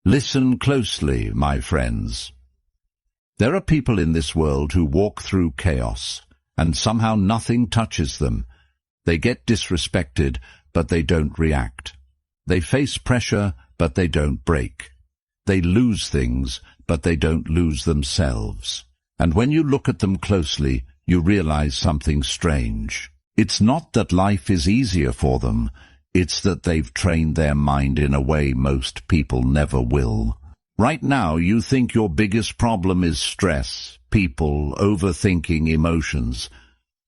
Listen closely, my friends. There are people in this world who walk through chaos, and somehow nothing touches them. They get disrespected, but they don't react. They face pressure, but they don't break. They lose things, but they don't lose themselves. And when you look at them closely, you realize something strange. It's not that life is easier for them, it's that they've trained their mind in a way most people never will. Right now, you think your biggest problem is stress, people, overthinking, emotions.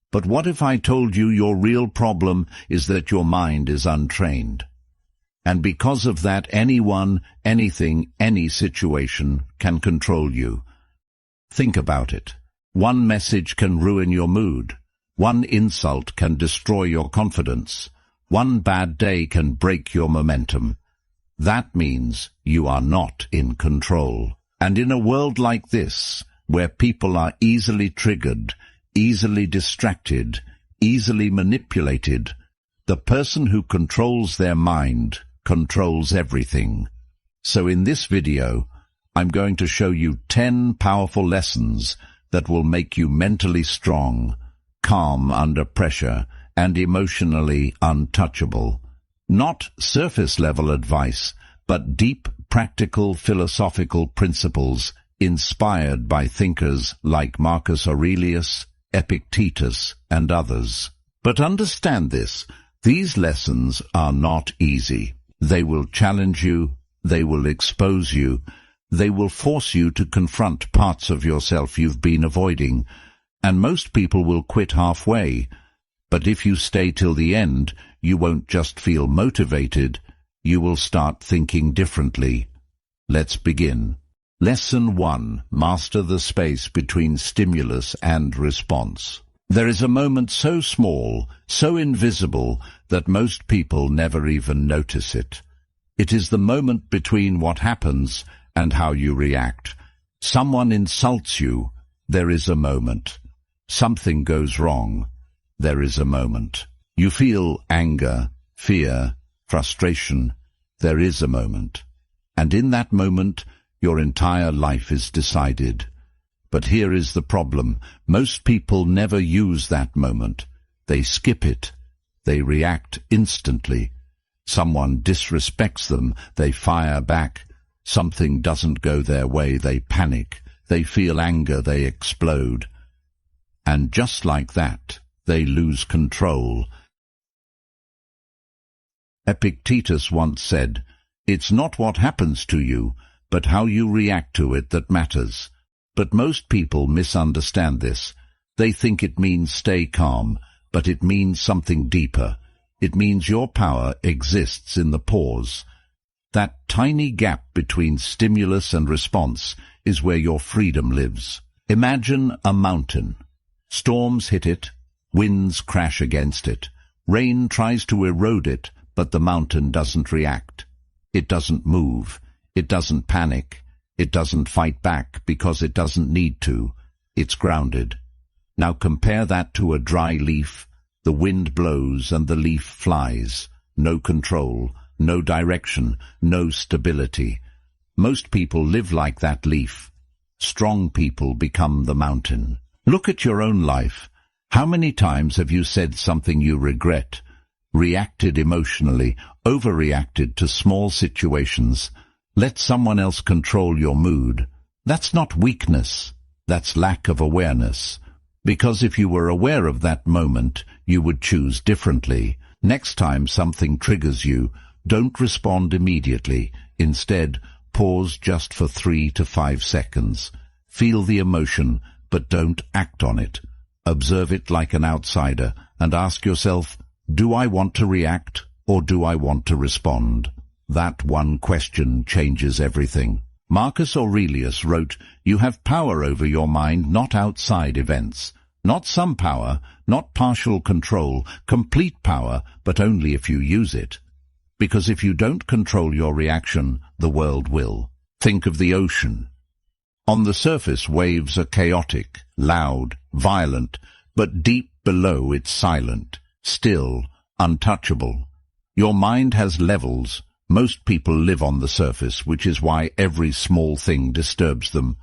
But what if I told you your real problem is that your mind is untrained? And because of that, anyone, anything, any situation can control you. Think about it. One message can ruin your mood. One insult can destroy your confidence. One bad day can break your momentum. That means you are not in control. And in a world like this, where people are easily triggered, easily distracted, easily manipulated, the person who controls their mind controls everything. So in this video, I'm going to show you 10 powerful lessons that will make you mentally strong, calm under pressure, and emotionally untouchable. Not surface-level advice, but deep, practical, philosophical principles inspired by thinkers like Marcus Aurelius, Epictetus, and others. But understand this, these lessons are not easy. They will challenge you, they will expose you, they will force you to confront parts of yourself you've been avoiding, and most people will quit halfway. But if you stay till the end, you won't just feel motivated, you will start thinking differently. Let's begin. Lesson 1. Master the space between stimulus and response. There is a moment so small, so invisible, that most people never even notice it. It is the moment between what happens and how you react. Someone insults you, there is a moment. Something goes wrong, there is a moment. You feel anger, fear, frustration, there is a moment. And in that moment, your entire life is decided. But here is the problem. Most people never use that moment. They skip it. They react instantly. Someone disrespects them, they fire back. Something doesn't go their way, they panic. They feel anger, they explode. And just like that, they lose control. Epictetus once said, "It's not what happens to you, but how you react to it that matters." But most people misunderstand this. They think it means stay calm, but it means something deeper. It means your power exists in the pause. That tiny gap between stimulus and response is where your freedom lives. Imagine a mountain. Storms hit it, winds crash against it. Rain tries to erode it, but the mountain doesn't react. It doesn't move. It doesn't panic. It doesn't fight back because it doesn't need to. It's grounded. Now compare that to a dry leaf. The wind blows and the leaf flies. No control, no direction, no stability. Most people live like that leaf. Strong people become the mountain. Look at your own life. How many times have you said something you regret, reacted emotionally, overreacted to small situations? Let someone else control your mood. That's not weakness. That's lack of awareness. Because if you were aware of that moment, you would choose differently. Next time something triggers you, don't respond immediately. Instead, pause just for 3 to 5 seconds. Feel the emotion, but don't act on it. Observe it like an outsider and ask yourself, do I want to react or do I want to respond? That one question changes everything. Marcus Aurelius wrote, "You have power over your mind, not outside events. Not some power, not partial control, complete power, but only if you use it. Because if you don't control your reaction, the world will." Think of the ocean. On the surface, waves are chaotic, loud, violent, but deep below it's silent, still, untouchable. Your mind has levels, Most people live on the surface, which is why every small thing disturbs them.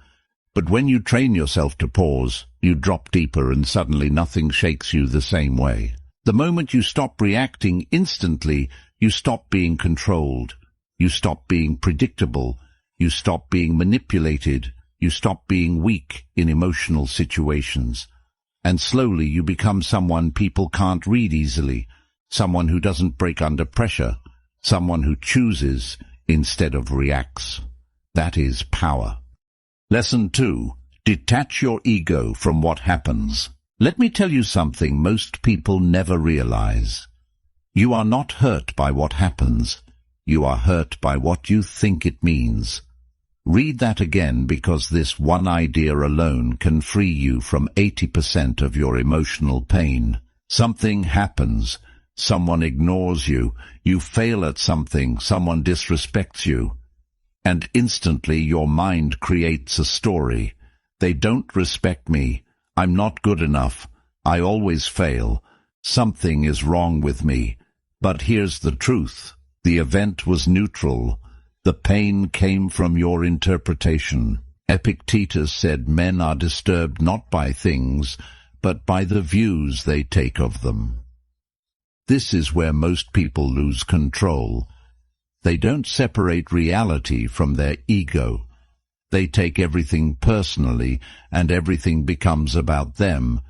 But when you train yourself to pause, you drop deeper and suddenly nothing shakes you the same way. The moment you stop reacting instantly, you stop being controlled. You stop being predictable. You stop being manipulated. You stop being weak in emotional situations. And slowly you become someone people can't read easily, someone who doesn't break under pressure, someone who chooses instead of reacts. That is power. Lesson 2. Detach your ego from what happens. Let me tell you something most people never realize. You are not hurt by what happens. You are hurt by what you think it means. Read that again, because this one idea alone can free you from 80% of your emotional pain. Something happens. Someone ignores you. You fail at something. Someone disrespects you. And instantly your mind creates a story. They don't respect me. I'm not good enough. I always fail. Something is wrong with me. But here's the truth. The event was neutral. The pain came from your interpretation. Epictetus said men are disturbed not by things, but by the views they take of them. This is where most people lose control. They don't separate reality from their ego. They take everything personally, and everything becomes about them.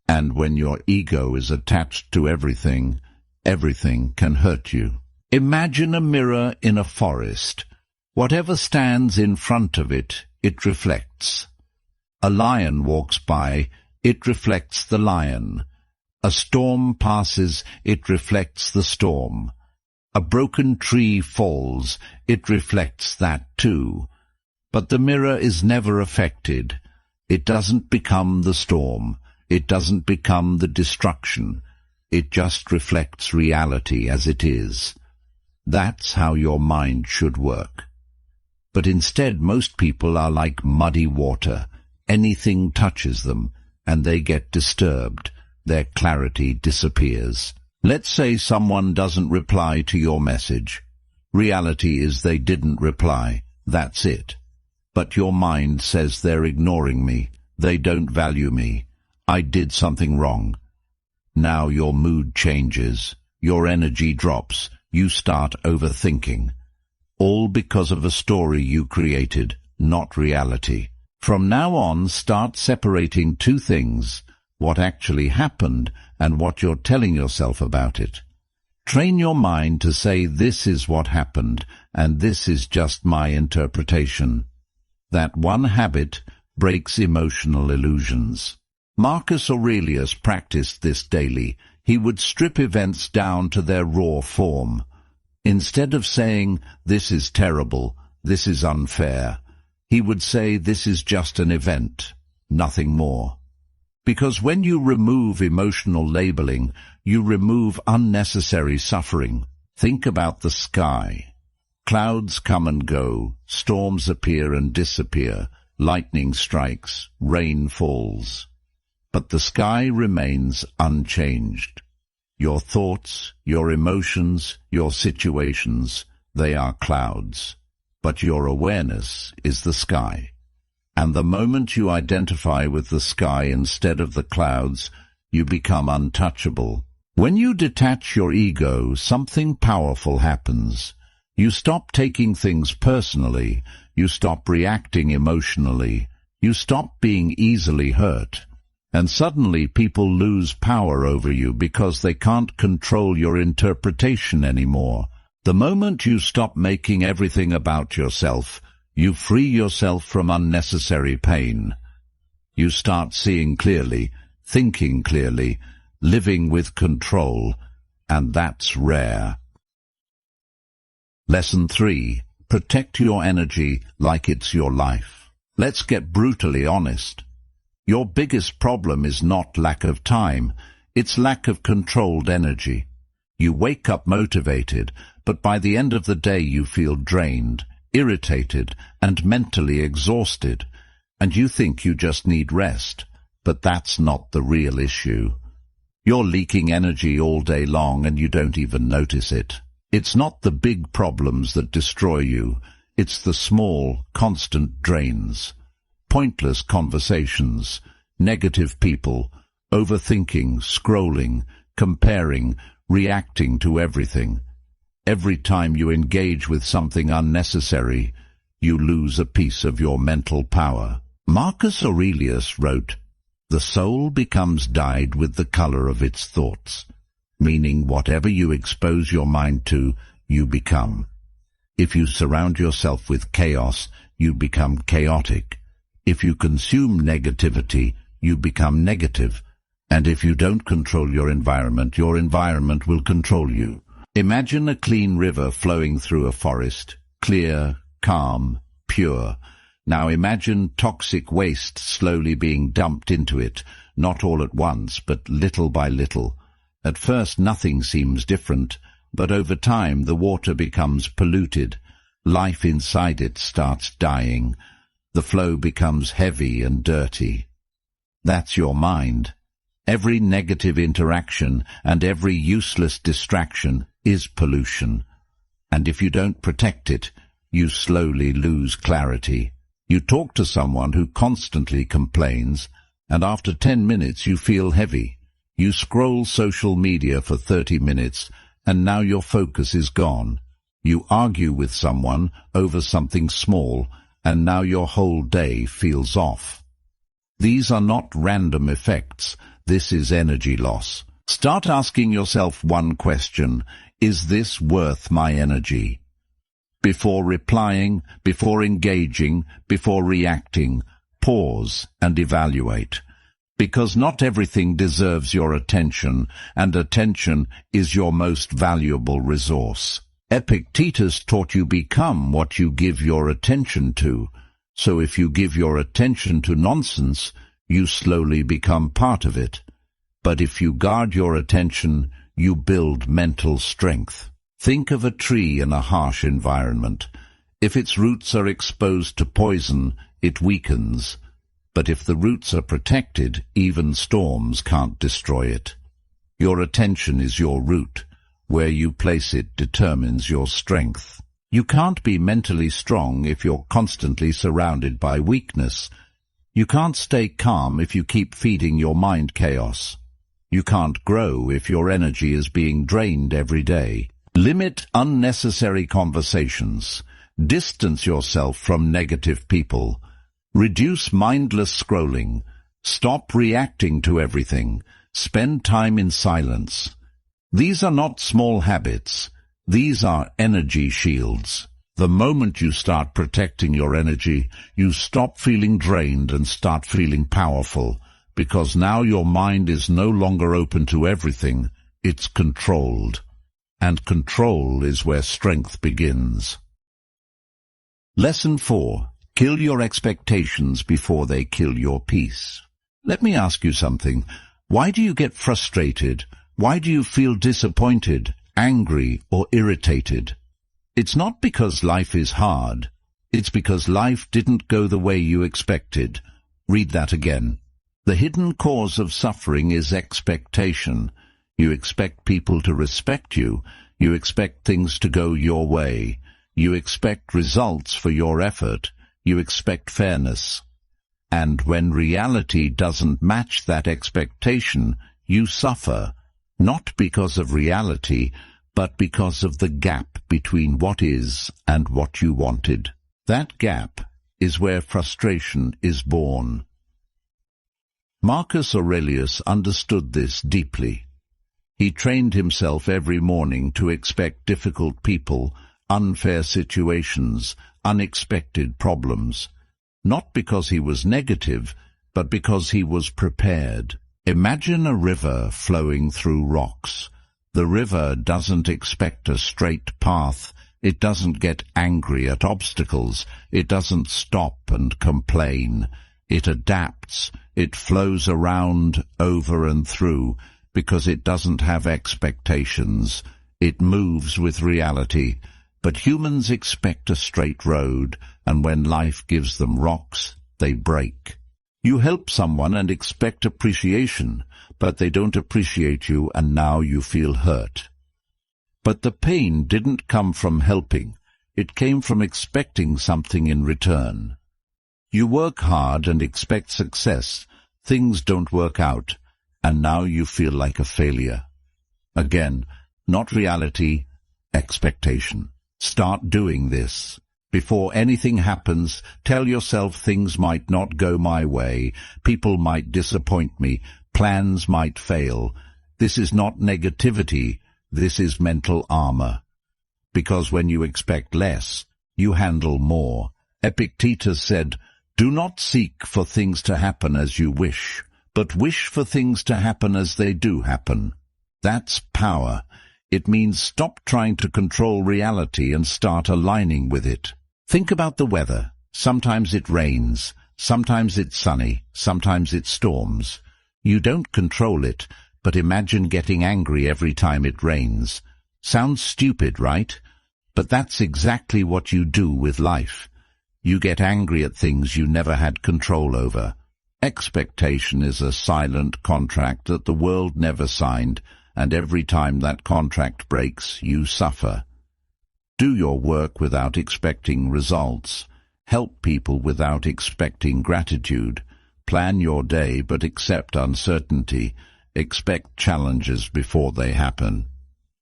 And when your ego is attached to everything, everything can hurt you. Imagine a mirror in a forest. Whatever stands in front of it, it reflects. A lion walks by, it reflects the lion. A storm passes, it reflects the storm. A broken tree falls, it reflects that too. But the mirror is never affected. It doesn't become the storm. It doesn't become the destruction. It just reflects reality as it is. That's how your mind should work. But instead, most people are like muddy water. Anything touches them, and they get disturbed. Their clarity disappears. Let's say someone doesn't reply to your message. Reality is they didn't reply. That's it. But your mind says they're ignoring me. They don't value me. I did something wrong. Now your mood changes. Your energy drops. You start overthinking. All because of a story you created, not reality. From now on, start separating two things: what actually happened and what you're telling yourself about it. Train your mind to say, this is what happened, and this is just my interpretation. That one habit breaks emotional illusions. Marcus Aurelius practiced this daily. He would strip events down to their raw form. Instead of saying, this is terrible, this is unfair, he would say, this is just an event, nothing more. Because when you remove emotional labeling, you remove unnecessary suffering. Think about the sky. Clouds come and go, storms appear and disappear, lightning strikes, rain falls. But the sky remains unchanged. Your thoughts, your emotions, your situations, they are clouds. But your awareness is the sky. And the moment you identify with the sky instead of the clouds, you become untouchable. When you detach your ego, something powerful happens. You stop taking things personally. You stop reacting emotionally. You stop being easily hurt. And suddenly people lose power over you because they can't control your interpretation anymore. The moment you stop making everything about yourself, you free yourself from unnecessary pain. You start seeing clearly, thinking clearly, living with control, and that's rare. Lesson 3. Protect your energy like it's your life. Let's get brutally honest. Your biggest problem is not lack of time, it's lack of controlled energy. You wake up motivated, but by the end of the day you feel drained, irritated, and mentally exhausted, and you think you just need rest. But that's not the real issue. You're leaking energy all day long and you don't even notice it. It's not the big problems that destroy you. It's the small, constant drains. Pointless conversations, negative people, overthinking, scrolling, comparing, reacting to everything. Every time you engage with something unnecessary, you lose a piece of your mental power. Marcus Aurelius wrote, "The soul becomes dyed with the color of its thoughts," meaning whatever you expose your mind to, you become. If you surround yourself with chaos, you become chaotic. If you consume negativity, you become negative. And if you don't control your environment will control you. Imagine a clean river flowing through a forest, clear, calm, pure. Now imagine toxic waste slowly being dumped into it, not all at once, but little by little. At first nothing seems different, but over time the water becomes polluted. Life inside it starts dying. The flow becomes heavy and dirty. That's your mind. Every negative interaction and every useless distraction is pollution. And if you don't protect it, you slowly lose clarity. You talk to someone who constantly complains, and after 10 minutes you feel heavy. You scroll social media for 30 minutes, and now your focus is gone. You argue with someone over something small, and now your whole day feels off. These are not random effects. This is energy loss. Start asking yourself one question: is this worth my energy? Before replying, before engaging, before reacting, pause and evaluate. Because not everything deserves your attention, and attention is your most valuable resource. Epictetus taught you become what you give your attention to. So if you give your attention to nonsense, you slowly become part of it. But if you guard your attention, you build mental strength. Think of a tree in a harsh environment. If its roots are exposed to poison, it weakens. But if the roots are protected, even storms can't destroy it. Your attention is your root. Where you place it determines your strength. You can't be mentally strong if you're constantly surrounded by weakness. You can't stay calm if you keep feeding your mind chaos. You can't grow if your energy is being drained every day. Limit unnecessary conversations. Distance yourself from negative people. Reduce mindless scrolling. Stop reacting to everything. Spend time in silence. These are not small habits. These are energy shields. The moment you start protecting your energy, you stop feeling drained and start feeling powerful, because now your mind is no longer open to everything. It's controlled. And control is where strength begins. Lesson 4. Kill your expectations before they kill your peace. Let me ask you something. Why do you get frustrated? Why do you feel disappointed, angry, or irritated? It's not because life is hard. It's because life didn't go the way you expected. Read that again. The hidden cause of suffering is expectation. You expect people to respect you. You expect things to go your way. You expect results for your effort. You expect fairness. And when reality doesn't match that expectation, you suffer, not because of reality, but because of the gap between what is and what you wanted. That gap is where frustration is born. Marcus Aurelius understood this deeply. He trained himself every morning to expect difficult people, unfair situations, unexpected problems, not because he was negative, but because he was prepared. Imagine a river flowing through rocks. The river doesn't expect a straight path. It doesn't get angry at obstacles. It doesn't stop and complain. It adapts. It flows around, over and through, because it doesn't have expectations. It moves with reality. But humans expect a straight road, and when life gives them rocks, they break. You help someone and expect appreciation, but they don't appreciate you, and now you feel hurt. But the pain didn't come from helping. It came from expecting something in return. You work hard and expect success. Things don't work out, and now you feel like a failure. Again, not reality, expectation. Start doing this. Before anything happens, tell yourself things might not go my way, people might disappoint me, plans might fail. This is not negativity, this is mental armor. Because when you expect less, you handle more. Epictetus said, "Do not seek for things to happen as you wish, but wish for things to happen as they do happen." That's power. It means stop trying to control reality and start aligning with it. Think about the weather. Sometimes it rains, sometimes it's sunny, sometimes it storms. You don't control it, but imagine getting angry every time it rains. Sounds stupid, right? But that's exactly what you do with life. You get angry at things you never had control over. Expectation is a silent contract that the world never signed, and every time that contract breaks, you suffer. Do your work without expecting results. Help people without expecting gratitude. Plan your day but accept uncertainty. Expect challenges before they happen.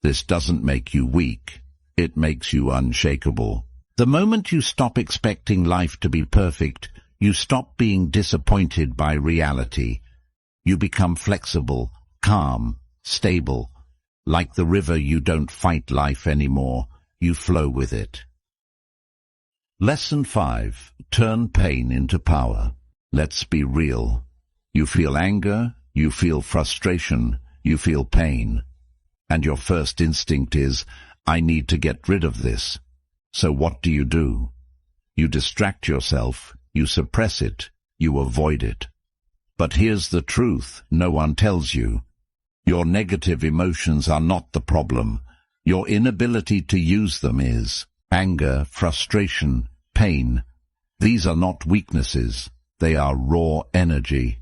This doesn't make you weak. It makes you unshakable. The moment you stop expecting life to be perfect, you stop being disappointed by reality. You become flexible, calm, stable. Like the river, you don't fight life anymore. You flow with it. Lesson 5. Turn pain into power. Let's be real. You feel anger, you feel frustration, you feel pain. And your first instinct is, I need to get rid of this. So what do? You distract yourself, you suppress it, you avoid it. But here's the truth no one tells you. Your negative emotions are not the problem. Your inability to use them is. Anger, frustration, pain. These are not weaknesses. They are raw energy.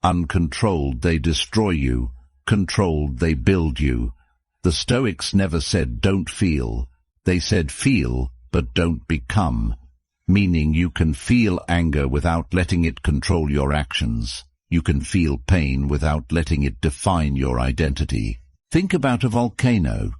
Uncontrolled, they destroy you. Controlled, they build you. The Stoics never said don't feel. They said feel, but don't become. Meaning you can feel anger without letting it control your actions. You can feel pain without letting it define your identity. Think about a volcano.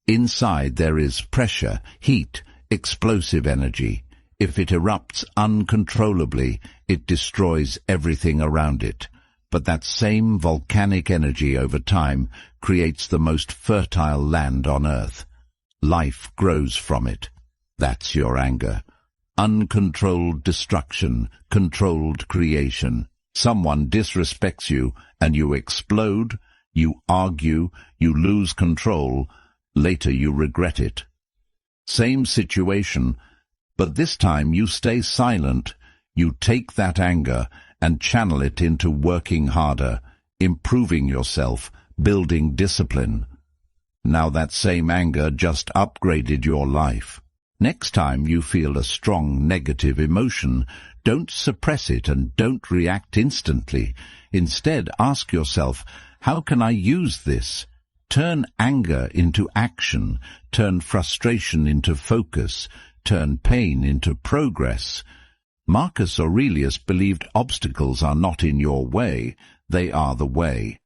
Inside there is pressure, heat, explosive energy. If it erupts uncontrollably, it destroys everything around it. But that same volcanic energy over time creates the most fertile land on earth. Life grows from it. That's your anger. Uncontrolled destruction, controlled creation. Someone disrespects you and you explode, you argue, you lose control. Later you regret it. Same situation, but this time you stay silent. You take that anger and channel it into working harder, improving yourself, building discipline. Now that same anger just upgraded your life. Next time you feel a strong negative emotion, don't suppress it and don't react instantly. Instead, ask yourself, how can I use this? Turn anger into action, turn frustration into focus, turn pain into progress. Marcus Aurelius believed obstacles are not in your way, they are the way.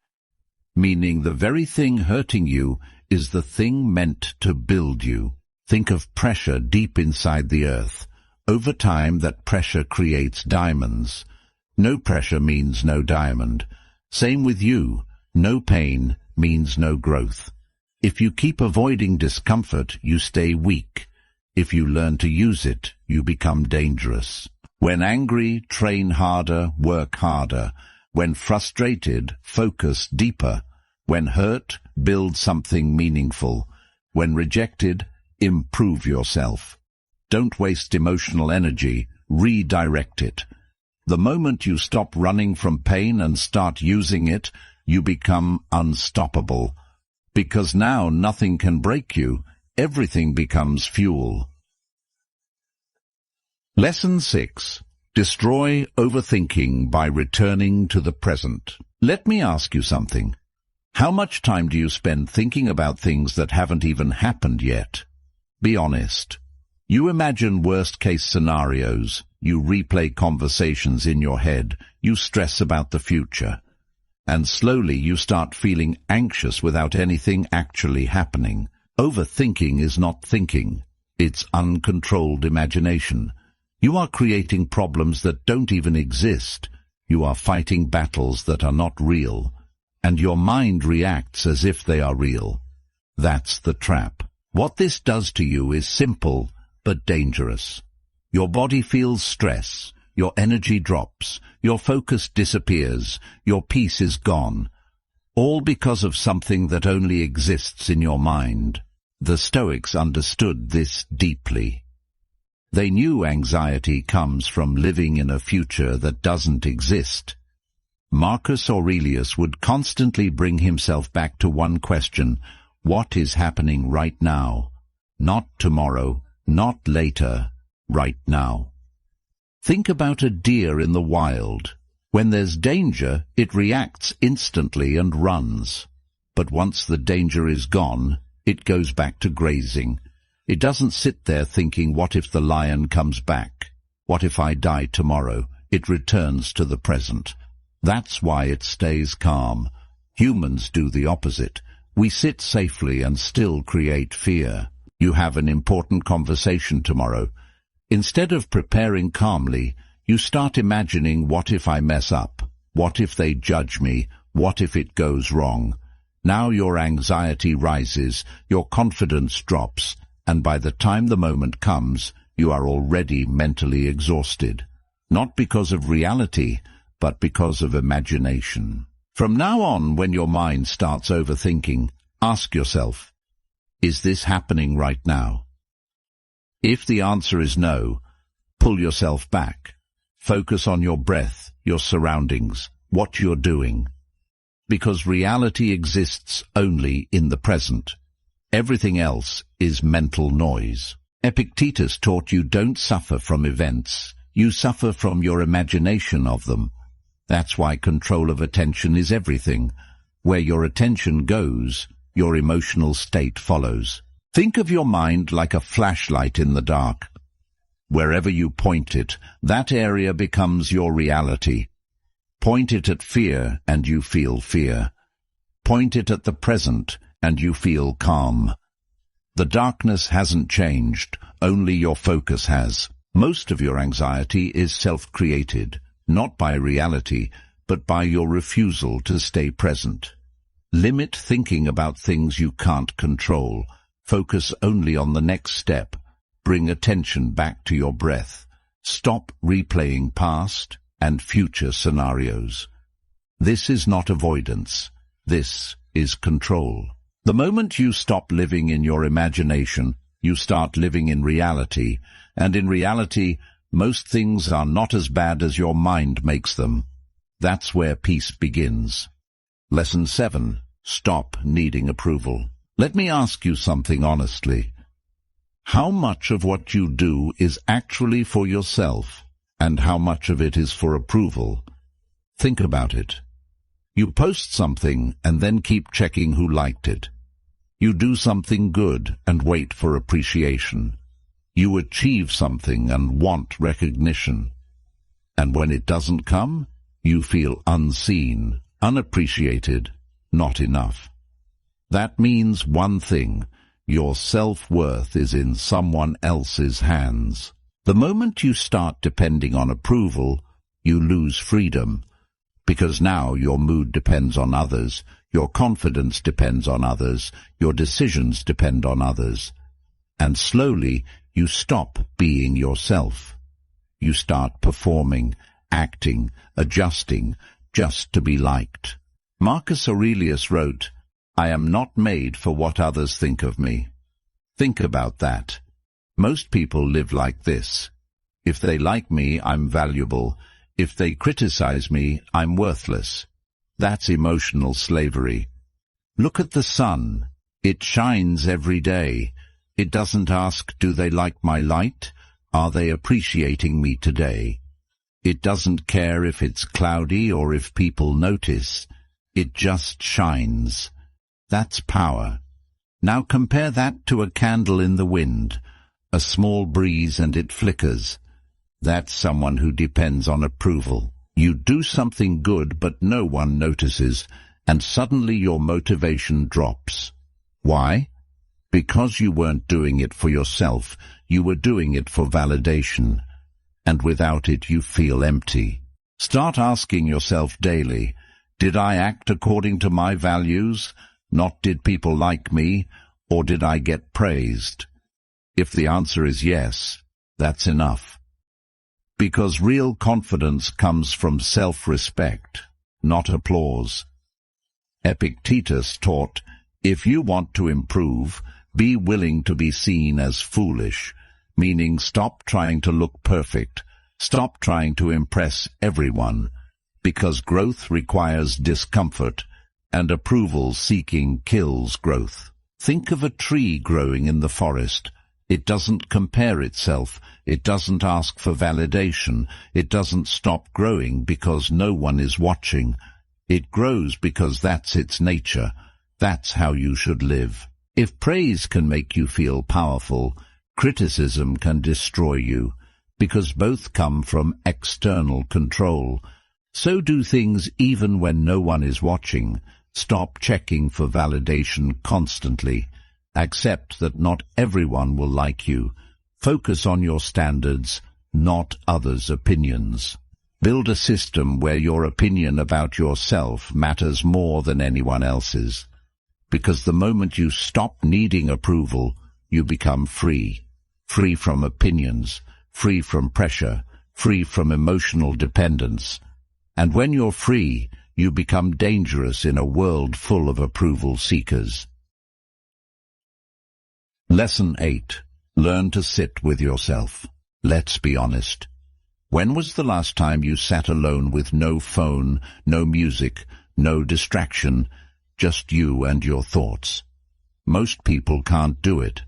Meaning the very thing hurting you is the thing meant to build you. Think of pressure deep inside the earth. Over time that pressure creates diamonds. No pressure means no diamond. Same with you. No pain means no growth. If you keep avoiding discomfort, you stay weak. If you learn to use it, you become dangerous. When angry, train harder, work harder. When frustrated, focus deeper. When hurt, build something meaningful. When rejected, improve yourself. Don't waste emotional energy, redirect it. The moment you stop running from pain and start using it, you become unstoppable. Because now nothing can break you, everything becomes fuel. Lesson 6. Destroy overthinking by returning to the present. Let me ask you something. How much time do you spend thinking about things that haven't even happened yet? Be honest. You imagine worst-case scenarios, you replay conversations in your head, you stress about the future. And slowly you start feeling anxious without anything actually happening. Overthinking is not thinking. It's uncontrolled imagination. You are creating problems that don't even exist. You are fighting battles that are not real. And your mind reacts as if they are real. That's the trap. What this does to you is simple but dangerous. Your body feels stress, your energy drops, your focus disappears, your peace is gone, all because of something that only exists in your mind. The Stoics understood this deeply. They knew anxiety comes from living in a future that doesn't exist. Marcus Aurelius would constantly bring himself back to one question: what is happening right now? Not tomorrow, not later, right now. Think about a deer in the wild. When there's danger, it reacts instantly and runs. But once the danger is gone, it goes back to grazing. It doesn't sit there thinking, what if the lion comes back? What if I die tomorrow? It returns to the present. That's why it stays calm. Humans do the opposite. We sit safely and still create fear. You have an important conversation tomorrow. Instead of preparing calmly, you start imagining, what if I mess up? What if they judge me? What if it goes wrong? Now your anxiety rises, your confidence drops, and by the time the moment comes, you are already mentally exhausted. Not because of reality, but because of imagination. From now on, when your mind starts overthinking, ask yourself, is this happening right now? If the answer is no, pull yourself back. Focus on your breath, your surroundings, what you're doing. Because reality exists only in the present. Everything else is mental noise. Epictetus taught you don't suffer from events, you suffer from your imagination of them. That's why control of attention is everything. Where your attention goes, your emotional state follows. Think of your mind like a flashlight in the dark. Wherever you point it, that area becomes your reality. Point it at fear and you feel fear. Point it at the present and you feel calm. The darkness hasn't changed, only your focus has. Most of your anxiety is self-created, not by reality, but by your refusal to stay present. Limit thinking about things you can't control. Focus only on the next step. Bring attention back to your breath. Stop replaying past and future scenarios. This is not avoidance. This is control. The moment you stop living in your imagination, you start living in reality, and in reality, most things are not as bad as your mind makes them. That's where peace begins. Lesson 7. Stop needing approval. Let me ask you something honestly. How much of what you do is actually for yourself, and how much of it is for approval? Think about it. You post something and then keep checking who liked it. You do something good and wait for appreciation. You achieve something and want recognition. And when it doesn't come, you feel unseen, unappreciated, not enough. That means one thing: your self-worth is in someone else's hands. The moment you start depending on approval, you lose freedom, because now your mood depends on others, your confidence depends on others, your decisions depend on others. And slowly, you stop being yourself. You start performing, acting, adjusting, just to be liked. Marcus Aurelius wrote, "I am not made for what others think of me." Think about that. Most people live like this. If they like me, I'm valuable. If they criticize me, I'm worthless. That's emotional slavery. Look at the sun. It shines every day. It doesn't ask, do they like my light? Are they appreciating me today? It doesn't care if it's cloudy or if people notice. It just shines. That's power. Now compare that to a candle in the wind. A small breeze and it flickers. That's someone who depends on approval. You do something good but no one notices, and suddenly your motivation drops. Why? Because you weren't doing it for yourself, you were doing it for validation. And without it you feel empty. Start asking yourself daily, did I act according to my values? Not did people like me, or did I get praised? If the answer is yes, that's enough. Because real confidence comes from self-respect, not applause. Epictetus taught, if you want to improve, be willing to be seen as foolish, meaning stop trying to look perfect, stop trying to impress everyone, because growth requires discomfort, and approval-seeking kills growth. Think of a tree growing in the forest. It doesn't compare itself, it doesn't ask for validation, it doesn't stop growing because no one is watching. It grows because that's its nature. That's how you should live. If praise can make you feel powerful, criticism can destroy you, because both come from external control. So do things even when no one is watching. Stop checking for validation constantly. Accept that not everyone will like you. Focus on your standards, not others' opinions. Build a system where your opinion about yourself matters more than anyone else's. Because the moment you stop needing approval, you become free. Free from opinions, free from pressure, free from emotional dependence. And when you're free, you become dangerous in a world full of approval seekers. Lesson 8. Learn to sit with yourself. Let's be honest. When was the last time you sat alone with no phone, no music, no distraction, just you and your thoughts? Most people can't do it.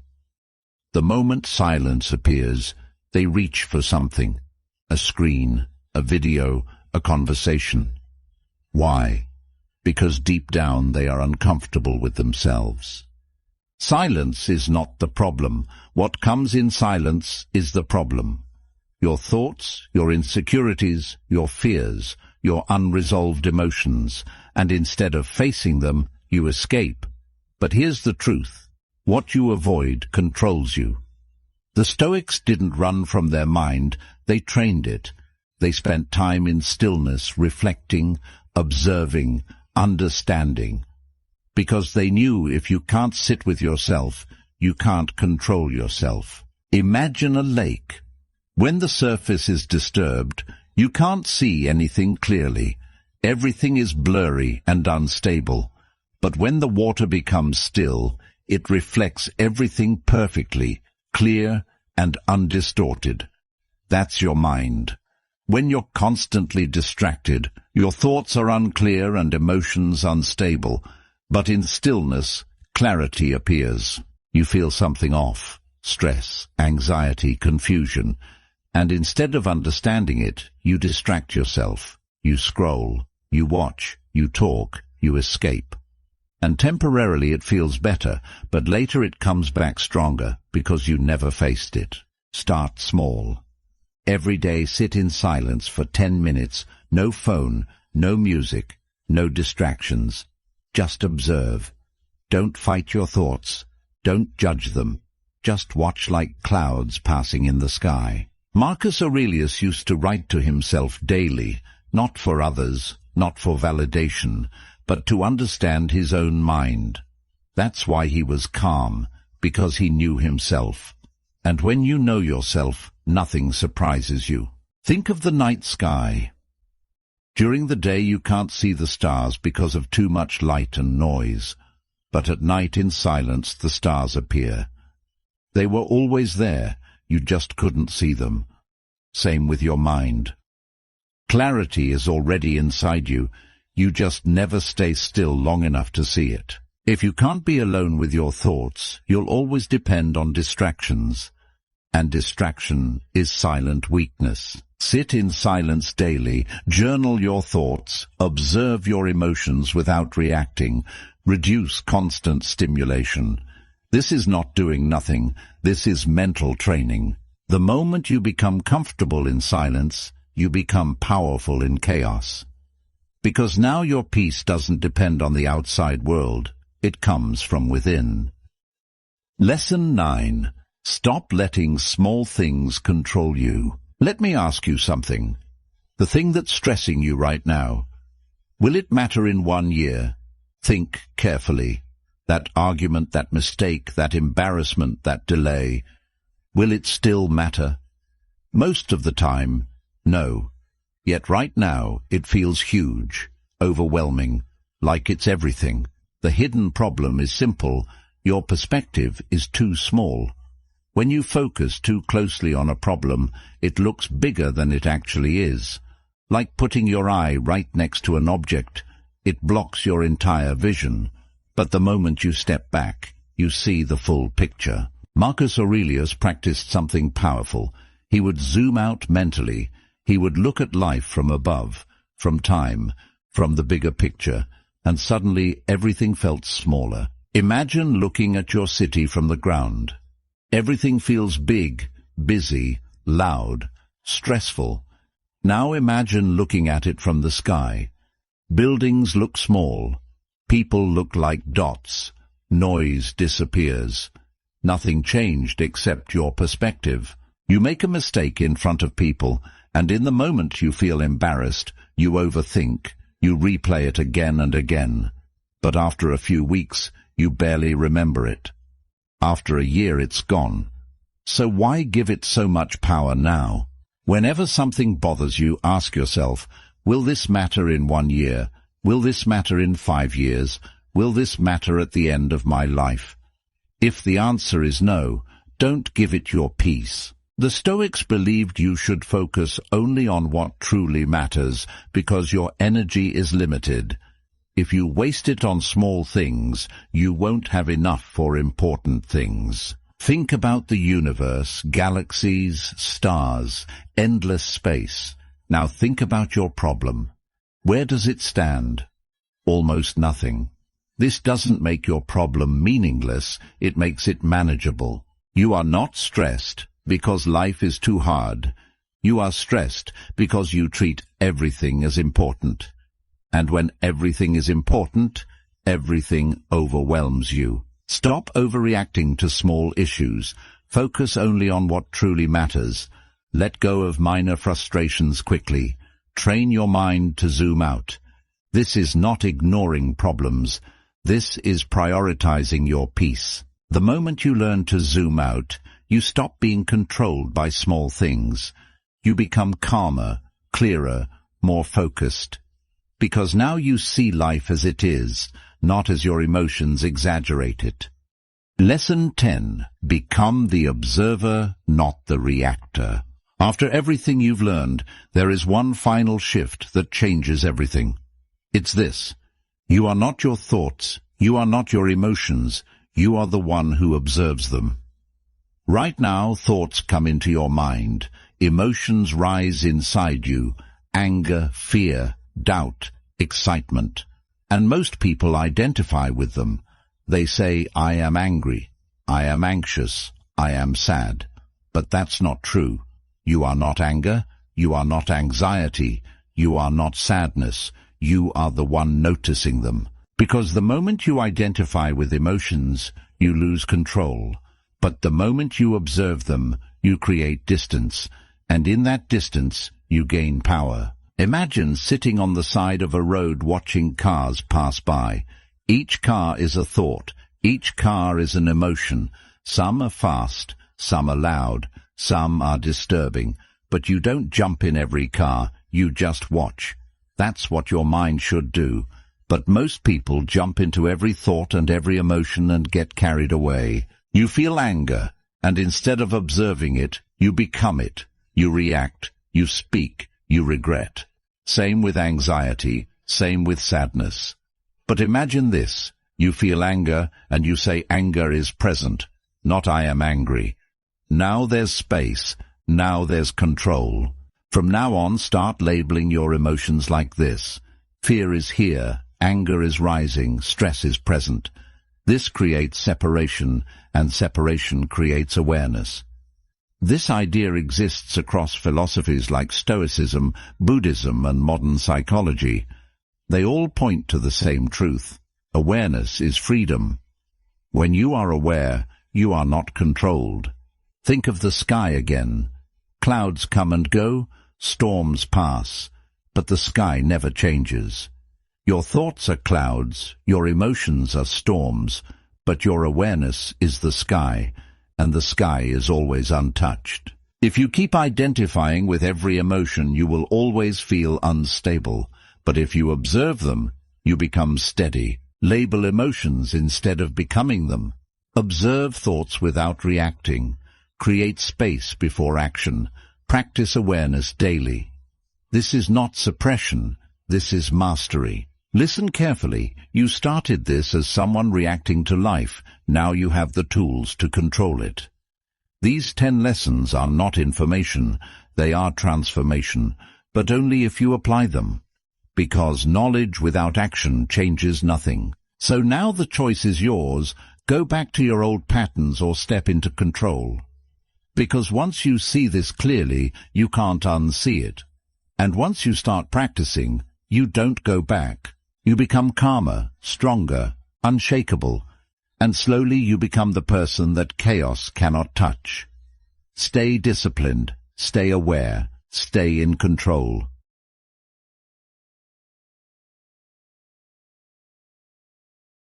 The moment silence appears, they reach for something. A screen, a video, a conversation. Why? Because deep down they are uncomfortable with themselves. Silence is not the problem. What comes in silence is the problem. Your thoughts, your insecurities, your fears, your unresolved emotions, and instead of facing them, you escape. But here's the truth. What you avoid controls you. The Stoics didn't run from their mind, they trained it. They spent time in stillness, reflecting, observing, understanding. Because they knew if you can't sit with yourself, you can't control yourself. Imagine a lake. When the surface is disturbed, you can't see anything clearly. Everything is blurry and unstable. But when the water becomes still, it reflects everything perfectly, clear and undistorted. That's your mind. When you're constantly distracted, your thoughts are unclear and emotions unstable. But in stillness, clarity appears. You feel something off, stress, anxiety, confusion, and instead of understanding it, you distract yourself. You scroll, you watch, you talk, you escape. And temporarily it feels better, but later it comes back stronger because you never faced it. Start small. Every day sit in silence for 10 minutes, no phone, no music, no distractions. Just observe. Don't fight your thoughts. Don't judge them. Just watch like clouds passing in the sky. Marcus Aurelius used to write to himself daily, not for others, not for validation, but to understand his own mind. That's why he was calm, because he knew himself. And when you know yourself, nothing surprises you. Think of the night sky. During the day you can't see the stars because of too much light and noise, but at night in silence the stars appear. They were always there, you just couldn't see them. Same with your mind. Clarity is already inside you, you just never stay still long enough to see it. If you can't be alone with your thoughts, you'll always depend on distractions. and distraction is silent weakness. Sit in silence daily, journal your thoughts, observe your emotions without reacting, reduce constant stimulation. This is not doing nothing, this is mental training. The moment you become comfortable in silence, you become powerful in chaos. Because now your peace doesn't depend on the outside world, it comes from within. Lesson 9. Stop letting small things control you. Let me ask you something. The thing that's stressing you right now, will it matter in 1 year? Think carefully. That argument, that mistake, that embarrassment, that delay, will it still matter? Most of the time, no. Yet right now it feels huge, overwhelming, like it's everything. The hidden problem is simple. Your perspective is too small. When you focus too closely on a problem, it looks bigger than it actually is. Like putting your eye right next to an object, it blocks your entire vision. But the moment you step back, you see the full picture. Marcus Aurelius practiced something powerful. He would zoom out mentally. He would look at life from above, from time, from the bigger picture, and suddenly everything felt smaller. Imagine looking at your city from the ground. Everything feels big, busy, loud, stressful. Now imagine looking at it from the sky. Buildings look small. People look like dots. Noise disappears. Nothing changed except your perspective. You make a mistake in front of people, and in the moment you feel embarrassed, you overthink, you replay it again and again. But after a few weeks, you barely remember it. After a year it's gone. So why give it so much power now? Whenever something bothers you, ask yourself, will this matter in 1 year? Will this matter in 5 years? Will this matter at the end of my life? If the answer is no, don't give it your peace. The Stoics believed you should focus only on what truly matters because your energy is limited. If you waste it on small things, you won't have enough for important things. Think about the universe, galaxies, stars, endless space. Now think about your problem. Where does it stand? Almost nothing. This doesn't make your problem meaningless, it makes it manageable. You are not stressed because life is too hard. You are stressed because you treat everything as important. And when everything is important, everything overwhelms you. Stop overreacting to small issues. Focus only on what truly matters. Let go of minor frustrations quickly. Train your mind to zoom out. This is not ignoring problems. This is prioritizing your peace. The moment you learn to zoom out, you stop being controlled by small things. You become calmer, clearer, more focused. Because now you see life as it is, not as your emotions exaggerate it. Lesson 10. Become the observer, not the reactor. After everything you've learned, there is one final shift that changes everything. It's this. You are not your thoughts. You are not your emotions. You are the one who observes them. Right now, thoughts come into your mind. Emotions rise inside you. Anger, fear, doubt, excitement. And most people identify with them. They say, I am angry, I am anxious, I am sad. But that's not true. You are not anger, you are not anxiety, you are not sadness. You are the one noticing them. Because the moment you identify with emotions, you lose control. But the moment you observe them, you create distance. And in that distance, you gain power. Imagine sitting on the side of a road watching cars pass by. Each car is a thought. Each car is an emotion. Some are fast, some are loud, some are disturbing. But you don't jump in every car, you just watch. That's what your mind should do. But most people jump into every thought and every emotion and get carried away. You feel anger, and instead of observing it, you become it. You react, you speak, you regret. Same with anxiety, same with sadness. But imagine this. You feel anger, and you say anger is present, not I am angry. Now there's space. Now there's control. From now on, start labeling your emotions like this. Fear is here. Anger is rising. Stress is present. This creates separation, and separation creates awareness. This idea exists across philosophies like Stoicism, Buddhism, and modern psychology. They all point to the same truth. Awareness is freedom. When you are aware, you are not controlled. Think of the sky again. Clouds come and go, storms pass, but the sky never changes. Your thoughts are clouds, your emotions are storms, but your awareness is the sky, and the sky is always untouched. If you keep identifying with every emotion, you will always feel unstable, but if you observe them, you become steady. Label emotions instead of becoming them. Observe thoughts without reacting. Create space before action. Practice awareness daily. This is not suppression, this is mastery. Listen carefully. You started this as someone reacting to life. Now you have the tools to control it. These 10 lessons are not information, they are transformation, but only if you apply them. Because knowledge without action changes nothing. So now the choice is yours. Go back to your old patterns or step into control. Because once you see this clearly, you can't unsee it. And once you start practicing, you don't go back. You become calmer, stronger, unshakable, and slowly you become the person that chaos cannot touch. Stay disciplined, stay aware, stay in control.